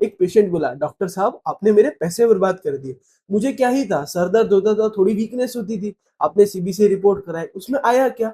एक पेशेंट बोला, डॉक्टर साहब आपने मेरे पैसे बर्बाद कर दिए। मुझे क्या ही था, सर दर्द होता था, थोड़ी वीकनेस होती थी। आपने सीबीसी रिपोर्ट कराई, उसमें आया क्या,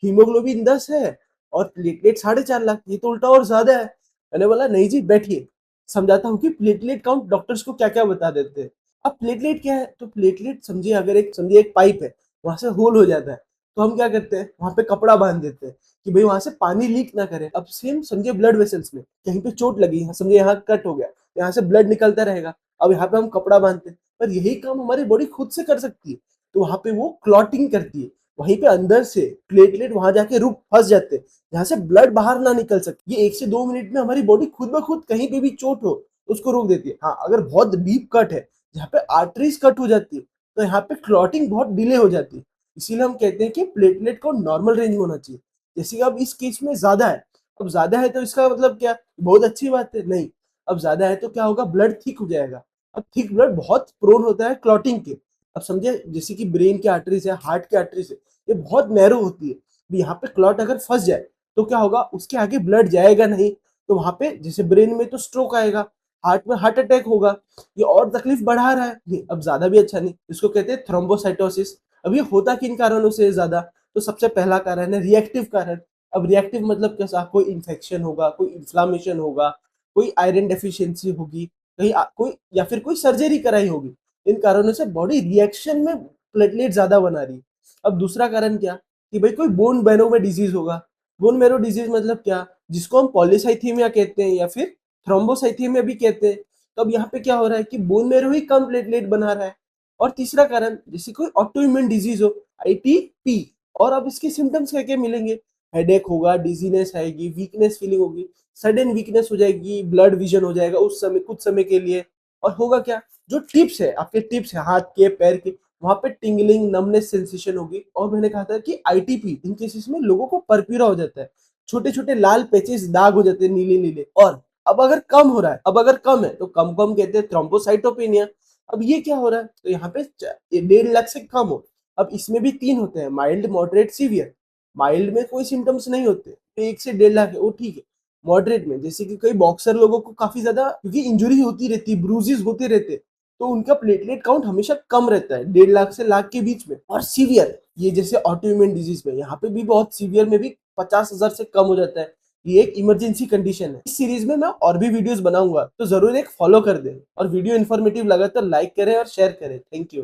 हीमोग्लोबिन 10 है और प्लेटलेट 4.5 लाख, ये तो उल्टा और ज्यादा है। मैंने बोला नहीं जी बैठिए, समझाता हूँ कि प्लेटलेट काउंट डॉक्टर्स को क्या क्या बता देते हैं। अब प्लेटलेट क्या है, तो प्लेटलेट समझिए, अगर एक समझिए एक पाइप है, वहां से होल हो जाता है, तो हम क्या करते हैं, वहां पे कपड़ा बांध देते हैं कि भाई वहां से पानी लीक ना करे। अब सेम समझिए ब्लड वेसल्स में कहीं पे चोट लगी, समझिए यहाँ कट हो गया, यहाँ से ब्लड निकलता रहेगा। अब यहाँ पे हम कपड़ा बांधते हैं, पर यही काम हमारी बॉडी खुद से कर सकती है। तो वहां पे वो क्लॉटिंग करती है, वहीं पे अंदर से प्लेटलेट वहां जाके रुक फंस जाते हैं, जहाँ से ब्लड बाहर ना निकल सके। ये 1 से 2 मिनट में हमारी बॉडी खुद ब खुद कहीं पे भी चोट हो उसको रोक देती है। हाँ, अगर बहुत डीप कट है जहाँ पे आर्टरीज कट हो जाती है, तो यहाँ पे क्लॉटिंग बहुत डिले हो जाती है। इसीलिए हम कहते हैं कि प्लेटलेट को नॉर्मल रेंज में होना चाहिए। जैसे कि अब इस केस में ज्यादा है, अब ज्यादा है तो इसका मतलब क्या, बहुत अच्छी बात है नहीं। अब ज्यादा है तो क्या होगा, ब्लड थिक हो जाएगा। अब थिक ब्लड बहुत प्रोन होता है क्लॉटिंग के। अब समझे जैसे कि ब्रेन की आर्टरीज है, हार्ट की आर्टरीज है, ये बहुत नैरो होती है। यहाँ पे क्लॉट अगर फंस जाए तो क्या होगा, उसके आगे ब्लड जाएगा नहीं, तो वहां पे जैसे ब्रेन में तो स्ट्रोक आएगा, हार्ट में हार्ट अटैक होगा। ये और तकलीफ बढ़ा रहा है नहीं, अब ज्यादा भी अच्छा नहीं। इसको कहते हैं थ्रोम्बोसाइटोसिस। अब ये होता किन कारणों से ज्यादा, तो सबसे पहला कारण है रिएक्टिव कारण। अब रिएक्टिव मतलब कैसा, कोई इन्फेक्शन होगा, कोई इन्फ्लामेशन होगा, कोई आयरन डेफिशिएंसी होगी, कहीं कोई या फिर कोई सर्जरी कराई होगी। इन कारणों से बॉडी रिएक्शन में प्लेटलेट ज्यादा बना रही है। अब दूसरा कारण क्या, कि भाई कोई बोन मैरो में डिजीज होगा। बोन मैरो डिजीज मतलब क्या, जिसको हम पॉलीसाइथेमिया कहते हैं या फिर थ्रोम्बोसाइथेमिया भी कहते हैं। तो अब यहाँ पे क्या हो रहा है कि बोन मैरो ही कम प्लेटलेट बना रहा है। और तीसरा कारण, जैसे कोई ऑटो इम्यून डिजीज हो, आईटीपी। और अब इसके सिम्टम्स क्या क्या मिलेंगे, हेडेक होगा, डिजीनेस आएगी, वीकनेस फीलिंग होगी, सडन वीकनेस हो जाएगी, ब्लड विजन हो जाएगा उस समय, कुछ समय के लिए। और होगा क्या, जो टिप्स है, आपके टिप्स है हाथ के पैर के, वहां पे टिंगलिंग नमनेस सेंसेशन होगी। और मैंने कहा था कि आईटीपी इन केसेस में लोगों को परपीरा हो जाता है, छोटे छोटे लाल पैचेस दाग हो जाते हैं नीले नीले। और अब अगर कम हो रहा है, अब अगर कम है तो कम कम कहते हैं थ्रोम्बोसाइटोपेनिया। अब ये क्या हो रहा है, तो यहाँ पे 1.5 लाख से कम हो। अब इसमें भी 3 होते हैं, माइल्ड, मॉडरेट, सीवियर। माइल्ड में कोई सिम्टम्स नहीं होते तो 1 से 1.5 लाख है, वो ठीक है। मॉडरेट में जैसे कि कई बॉक्सर लोगों को काफी ज्यादा क्योंकि इंजुरी होती रहती है, ब्रूजेस होते रहते हैं, तो उनका प्लेटलेट काउंट हमेशा कम रहता है, 1.5 लाख से लाख के बीच में। और सीवियर, ये जैसे ऑटो इम्यून डिजीज में, यहाँ पे भी बहुत सीवियर में भी 50,000 से कम हो जाता है। ये एक इमरजेंसी कंडीशन है। इस सीरीज में मैं और भी वीडियोस बनाऊंगा, तो जरूर एक फॉलो कर दें। और वीडियो इन्फॉर्मेटिव लगा तो लाइक करें और शेयर करें। Thank you.